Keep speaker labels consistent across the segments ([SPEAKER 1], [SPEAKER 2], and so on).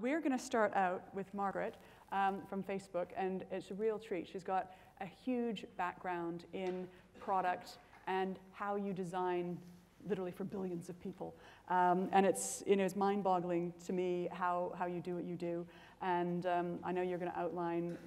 [SPEAKER 1] We're going to start out with Margaret from Facebook, and it's a real treat. She's got a huge background in product and how you design literally for billions of people. And it's mind-boggling to me how you do what you do. And I know you're going to outline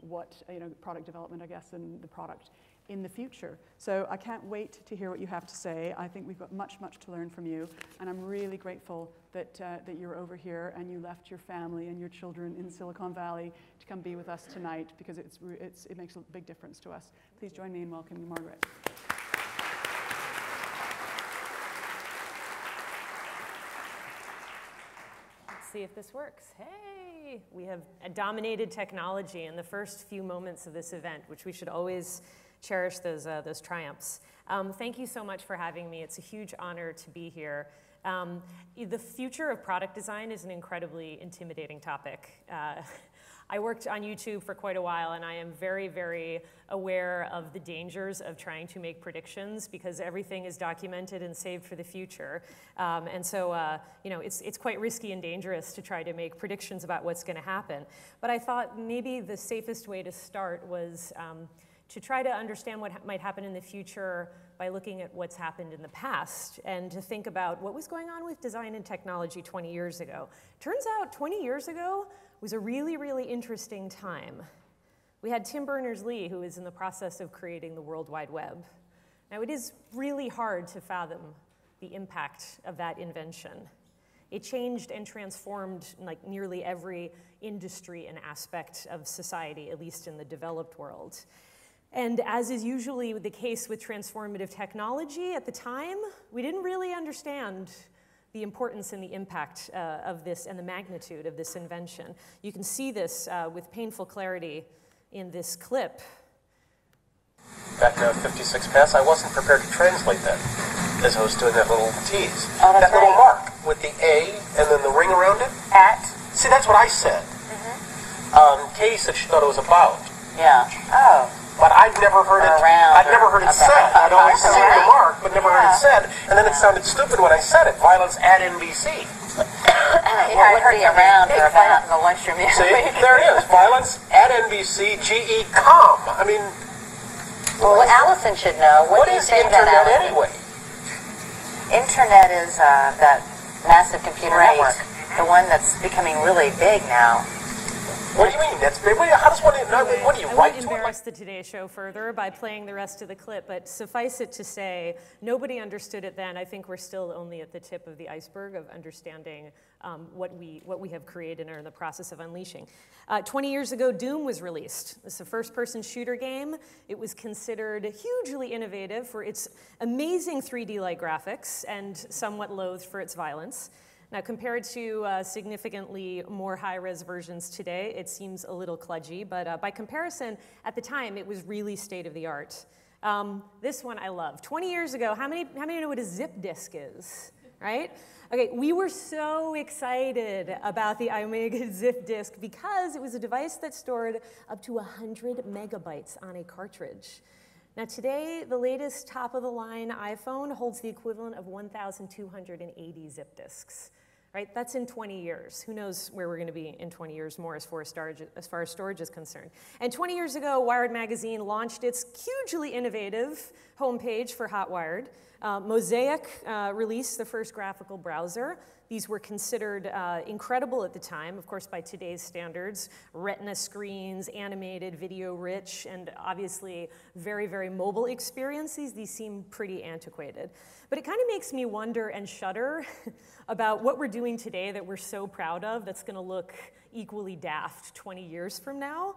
[SPEAKER 1] what, product development, I guess, and the product in the future. So I can't wait to hear what you have to say. I think we've got much to learn from you. And I'm really grateful that you're over here and you left your family and your children in Silicon Valley to come be with us tonight, because it makes a big difference to us. Please join me in welcoming Margaret.
[SPEAKER 2] See if this works. Hey, we have dominated technology in the first few moments of this event, which we should always cherish those triumphs. Thank you so much for having me. It's a huge honor to be here. The future of product design is an incredibly intimidating topic. I worked on YouTube for quite a while, and I am very aware of the dangers of trying to make predictions, because everything is documented and saved for the future. And so, it's quite risky and dangerous to try to make predictions about what's going to happen. But I thought maybe the safest way to start was to try to understand what might happen in the future by looking at what's happened in the past, and to think about what was going on with design and technology 20 years ago. Turns out 20 years ago was a really interesting time. We had Tim Berners-Lee, who is in the process of creating the World Wide Web. Now, it is really hard to fathom the impact of that invention. It changed and transformed like nearly every industry and aspect of society, at least in the developed world. And as is usually the case with transformative technology at the time, we didn't really understand the importance and the impact of this and the magnitude of this invention. You can see this with painful clarity in this clip.
[SPEAKER 3] Back in 56 pass, I wasn't prepared to translate that, as I was doing that little tease.
[SPEAKER 4] Oh, that's
[SPEAKER 3] that little
[SPEAKER 4] right.
[SPEAKER 3] mark with the A and then the ring around it.
[SPEAKER 4] At?
[SPEAKER 3] See, that's what I said. Katie said she thought it was about.
[SPEAKER 4] Yeah. Oh.
[SPEAKER 3] But I'd never heard it. I'd never heard it said. I'd always seen the mark, but never heard it said. And then it sounded stupid when I said it. Violence at NBC.
[SPEAKER 4] I heard the around or about in the lunchroom.
[SPEAKER 3] See, there it is. Violence at NBC. GE.com. I mean,
[SPEAKER 4] well, Allison should know.
[SPEAKER 3] What is internet anyway?
[SPEAKER 4] Internet is that massive computer network, the one that's becoming really big now.
[SPEAKER 3] What do you mean? That's big. How does one? What do you write to it?
[SPEAKER 2] I won't embarrass the Today Show further by playing the rest of the clip, but suffice it to say, nobody understood it then. I think we're still only at the tip of the iceberg of understanding what we have created and are in the process of unleashing. 20 years ago, Doom was released. It's a first-person shooter game. It was considered hugely innovative for its amazing 3D-like graphics and somewhat loathed for its violence. Now, compared to significantly more high-res versions today, it seems a little kludgy, but by comparison, at the time, it was really state-of-the-art. This one I love. 20 years ago, how many know what a zip disk is, right? Okay, we were so excited about the Omega zip disk because it was a device that stored up to 100 megabytes on a cartridge. Now today, the latest top-of-the-line iPhone holds the equivalent of 1,280 zip disks, right? That's in 20 years. Who knows where we're going to be in 20 years more as far as storage is concerned. And 20 years ago, Wired Magazine launched its hugely innovative homepage for Hot Wired. Mosaic released the first graphical browser. These were considered incredible at the time, of course, by today's standards. Retina screens, animated, video-rich, and obviously very mobile experiences. These seem pretty antiquated. But it kind of makes me wonder and shudder about what we're doing today that we're so proud of that's going to look equally daft 20 years from now.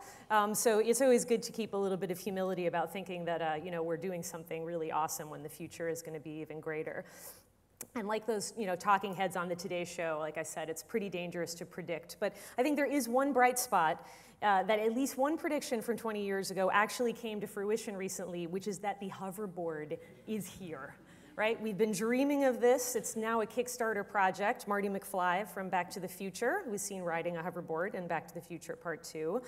[SPEAKER 2] So it's always good to keep a little bit of humility about thinking that we're doing something really awesome when the future is going to be even greater. And like those talking heads on the Today Show, like I said, it's pretty dangerous to predict. But I think there is one bright spot that at least one prediction from 20 years ago actually came to fruition recently, which is that the hoverboard is here. Right? We've been dreaming of this. It's now a Kickstarter project. Marty McFly from Back to the Future was seen riding a hoverboard in Back to the Future Part 2,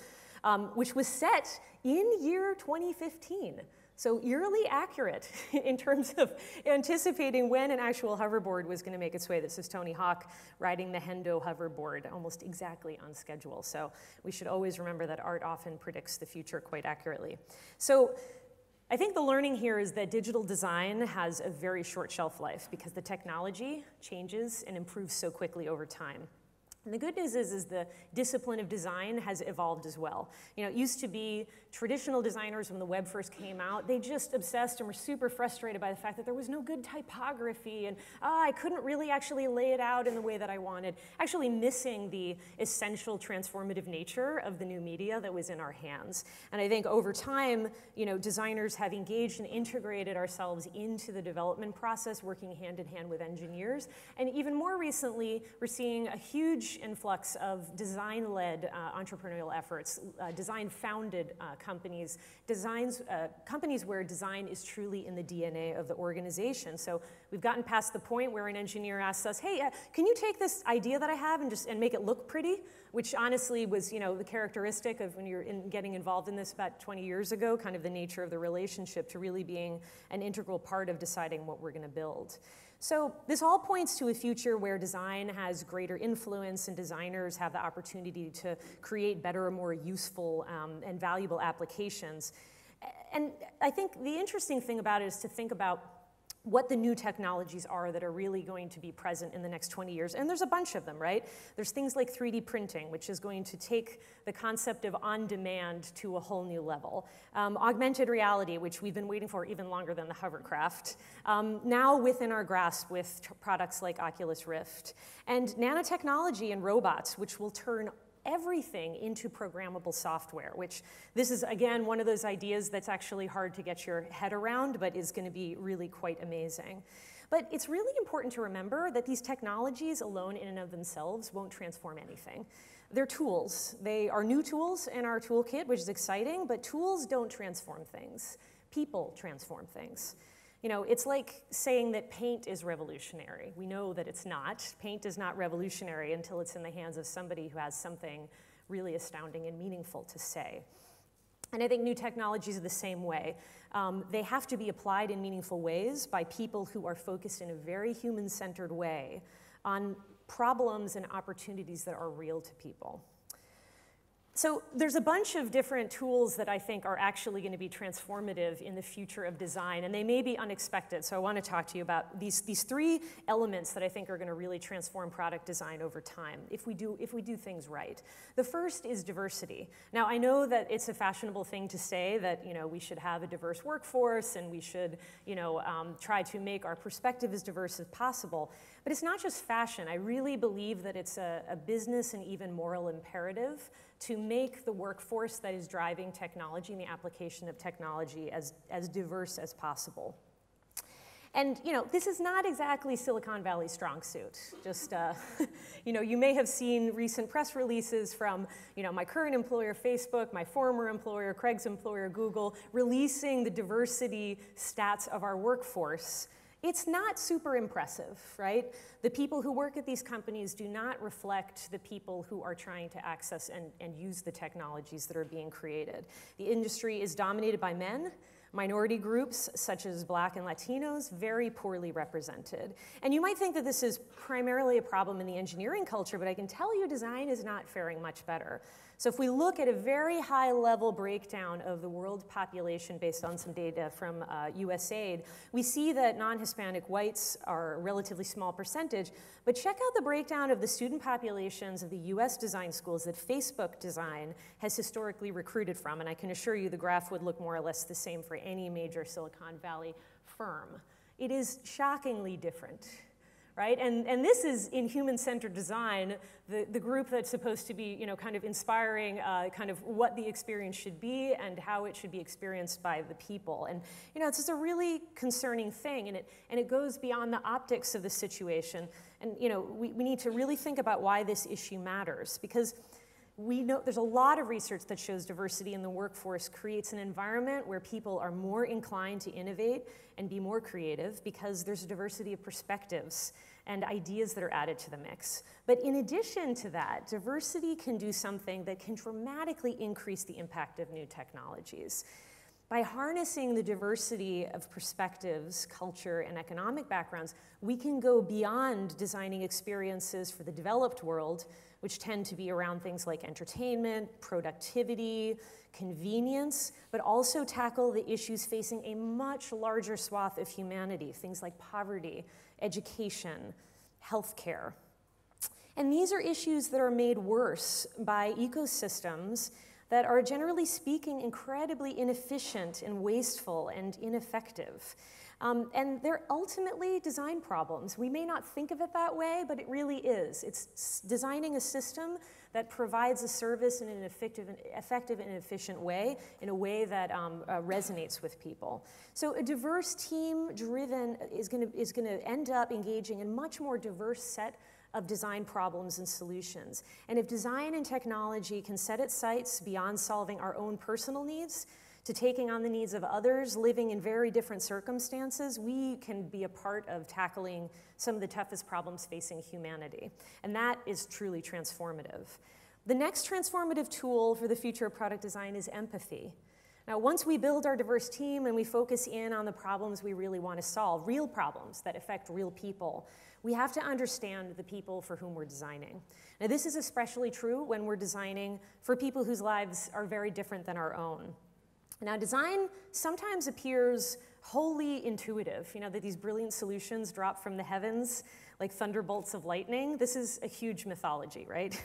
[SPEAKER 2] which was set in year 2015. So eerily accurate in terms of anticipating when an actual hoverboard was going to make its way. This is Tony Hawk riding the Hendo hoverboard almost exactly on schedule. So we should always remember that art often predicts the future quite accurately. So I think the learning here is that digital design has a very short shelf life because the technology changes and improves so quickly over time. And the good news is the discipline of design has evolved as well. You know, it used to be traditional designers when the web first came out, they just obsessed and were super frustrated by the fact that there was no good typography and I couldn't really actually lay it out in the way that I wanted, actually missing the essential transformative nature of the new media that was in our hands. And I think over time, you know, designers have engaged and integrated ourselves into the development process, working hand in hand with engineers. And even more recently, we're seeing a huge influx of design-led entrepreneurial efforts, design-founded companies, companies where design is truly in the DNA of the organization. So we've gotten past the point where an engineer asks us, hey, can you take this idea that I have and make it look pretty? Which honestly was, you know, the characteristic of when you're getting involved in this about 20 years ago, kind of the nature of the relationship to really being an integral part of deciding what we're going to build. So this all points to a future where design has greater influence and designers have the opportunity to create better, more useful and valuable applications. And I think the interesting thing about it is to think about what the new technologies are that are really going to be present in the next 20 years. And there's a bunch of them, right? There's things like 3D printing, which is going to take the concept of on-demand to a whole new level. Augmented reality, which we've been waiting for even longer than the hovercraft. Now within our grasp with products like Oculus Rift. And nanotechnology and robots, which will turn everything into programmable software, which this is, again, one of those ideas that's actually hard to get your head around, but is going to be really quite amazing. But it's really important to remember that these technologies alone in and of themselves won't transform anything. They're tools. They are new tools in our toolkit, which is exciting, but tools don't transform things. People transform things. You know, it's like saying that paint is revolutionary. We know that it's not. Paint is not revolutionary until it's in the hands of somebody who has something really astounding and meaningful to say. And I think new technologies are the same way. They have to be applied in meaningful ways by people who are focused in a very human-centered way on problems and opportunities that are real to people. So there's a bunch of different tools that I think are actually going to be transformative in the future of design, and they may be unexpected. So I want to talk to you about these three elements that I think are going to really transform product design over time if we do things right. The first is diversity. Now I know that it's a fashionable thing to say that, you know, we should have a diverse workforce and we should, you know, try to make our perspective as diverse as possible. But it's not just fashion. I really believe that it's a business and even moral imperative to make the workforce that is driving technology and the application of technology as diverse as possible. And, you know, this is not exactly Silicon Valley's strong suit. Just, you know, you may have seen recent press releases from, you know, my current employer, Facebook, my former employer, Craig's employer, Google, releasing the diversity stats of our workforce. It's not super impressive, right? The people who work at these companies do not reflect the people who are trying to access and use the technologies that are being created. The industry is dominated by men. Minority groups, such as Black and Latinos, very poorly represented. And you might think that this is primarily a problem in the engineering culture, but I can tell you design is not faring much better. So if we look at a very high-level breakdown of the world population based on some data from USAID, we see that non-Hispanic whites are a relatively small percentage, but check out the breakdown of the student populations of the US design schools that Facebook Design has historically recruited from, and I can assure you the graph would look more or less the same for any major Silicon Valley firm. It is shockingly different. Right? And this is in human-centered design, the group that's supposed to be, you know, kind of inspiring kind of what the experience should be and how it should be experienced by the people. And, you know, it's just a really concerning thing, and it goes beyond the optics of the situation. And, you know, we need to really think about why this issue matters, because we know there's a lot of research that shows diversity in the workforce creates an environment where people are more inclined to innovate and be more creative because there's a diversity of perspectives and ideas that are added to the mix. But in addition to that, diversity can do something that can dramatically increase the impact of new technologies. By harnessing the diversity of perspectives, culture, and economic backgrounds, we can go beyond designing experiences for the developed world, which tend to be around things like entertainment, productivity, convenience, but also tackle the issues facing a much larger swath of humanity, things like poverty, education, healthcare. And these are issues that are made worse by ecosystems that are, generally speaking, incredibly inefficient and wasteful and ineffective. And they're ultimately design problems. We may not think of it that way, but it really is. It's designing a system that provides a service in an effective and efficient way, in a way that resonates with people. So a diverse team-driven is going to end up engaging in a much more diverse set of design problems and solutions. And if design and technology can set its sights beyond solving our own personal needs to taking on the needs of others living in very different circumstances, we can be a part of tackling some of the toughest problems facing humanity. And that is truly transformative. The next transformative tool for the future of product design is empathy. Now, once we build our diverse team and we focus in on the problems we really want to solve, real problems that affect real people, we have to understand the people for whom we're designing. Now, this is especially true when we're designing for people whose lives are very different than our own. Now, design sometimes appears wholly intuitive, that these brilliant solutions drop from the heavens like thunderbolts of lightning. This is a huge mythology, right?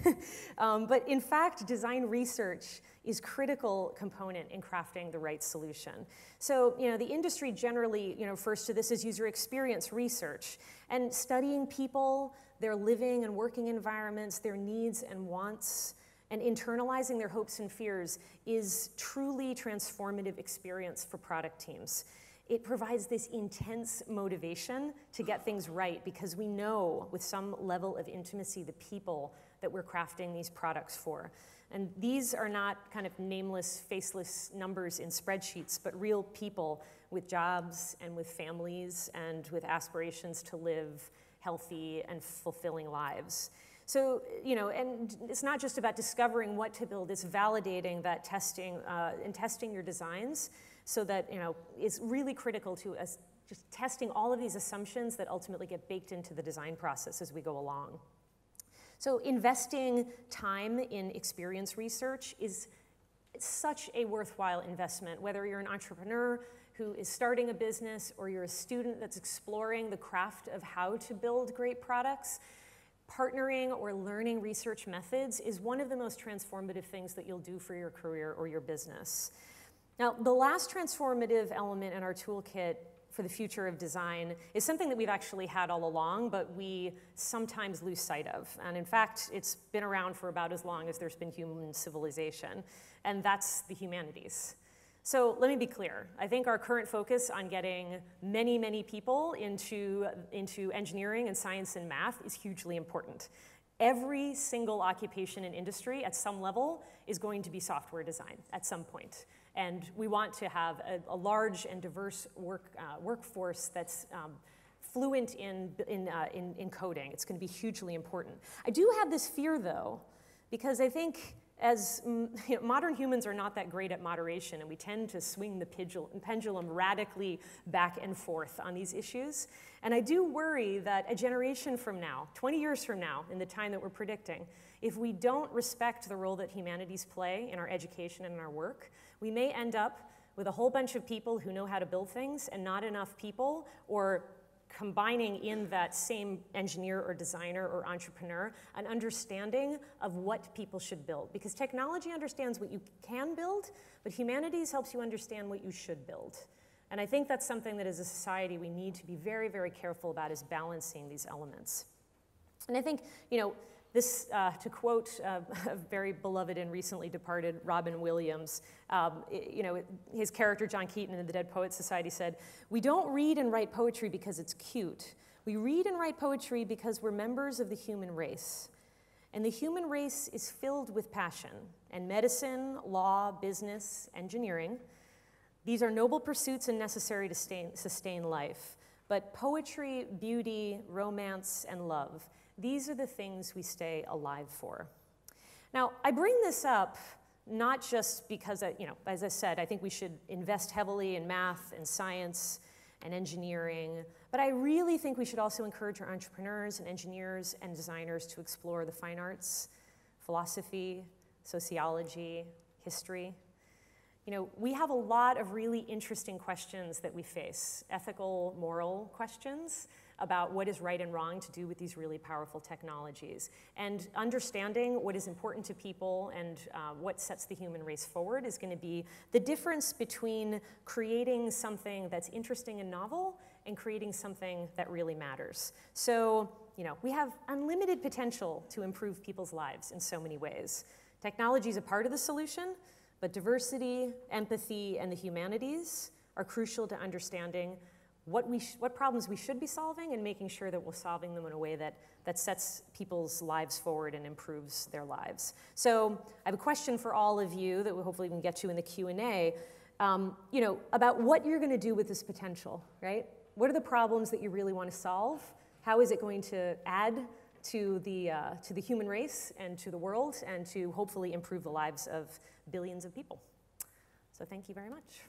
[SPEAKER 2] But in fact, design research is a critical component in crafting the right solution. So, the industry generally, refers to this as user experience research, and studying people, their living and working environments, their needs and wants, and internalizing their hopes and fears is truly transformative experience for product teams. It provides this intense motivation to get things right because we know with some level of intimacy the people that we're crafting these products for. And these are not kind of nameless, faceless numbers in spreadsheets, but real people with jobs and with families and with aspirations to live healthy and fulfilling lives. So, and it's not just about discovering what to build, it's validating that testing and testing your designs so that, is really critical to us just testing all of these assumptions that ultimately get baked into the design process as we go along. So investing time in experience research is such a worthwhile investment, whether you're an entrepreneur who is starting a business or you're a student that's exploring the craft of how to build great products. Partnering or learning research methods is one of the most transformative things that you'll do for your career or your business. Now, the last transformative element in our toolkit for the future of design is something that we've actually had all along, but we sometimes lose sight of. And in fact, it's been around for about as long as there's been human civilization, and that's the humanities. So let me be clear. I think our current focus on getting many, many people into engineering and science and math is hugely important. Every single occupation and industry at some level is going to be software design at some point. And we want to have a large and diverse workforce that's fluent in coding. It's going to be hugely important. I do have this fear, though, because I think as modern humans are not that great at moderation, and we tend to swing the pendulum radically back and forth on these issues. And I do worry that a generation from now, 20 years from now, in the time that we're predicting, if we don't respect the role that humanities play in our education and in our work, we may end up with a whole bunch of people who know how to build things and not enough people, or combining in that same engineer or designer or entrepreneur an understanding of what people should build. Because technology understands what you can build, but humanities helps you understand what you should build. And I think that's something that as a society we need to be very, very careful about, is balancing these elements. And I think, this, to quote a very beloved and recently departed Robin Williams, his character John Keaton in the Dead Poets Society said, "We don't read and write poetry because it's cute. We read and write poetry because we're members of the human race. And the human race is filled with passion, and medicine, law, business, engineering. These are noble pursuits and necessary to sustain life. But poetry, beauty, romance, and love, these are the things we stay alive for." Now, I bring this up not just because, as I said, I think we should invest heavily in math and science and engineering, but I really think we should also encourage our entrepreneurs and engineers and designers to explore the fine arts, philosophy, sociology, history. We have a lot of really interesting questions that we face, ethical, moral questions about what is right and wrong to do with these really powerful technologies. And understanding what is important to people and what sets the human race forward is going to be the difference between creating something that's interesting and novel and creating something that really matters. So, we have unlimited potential to improve people's lives in so many ways. Technology is a part of the solution, but diversity, empathy, and the humanities are crucial to understanding what problems we should be solving and making sure that we're solving them in a way that sets people's lives forward and improves their lives. So I have a question for all of you that we hopefully can get to in the Q&A, about what you're going to do with this potential, right? What are the problems that you really want to solve? How is it going to add to the human race and to the world and to hopefully improve the lives of billions of people? So thank you very much.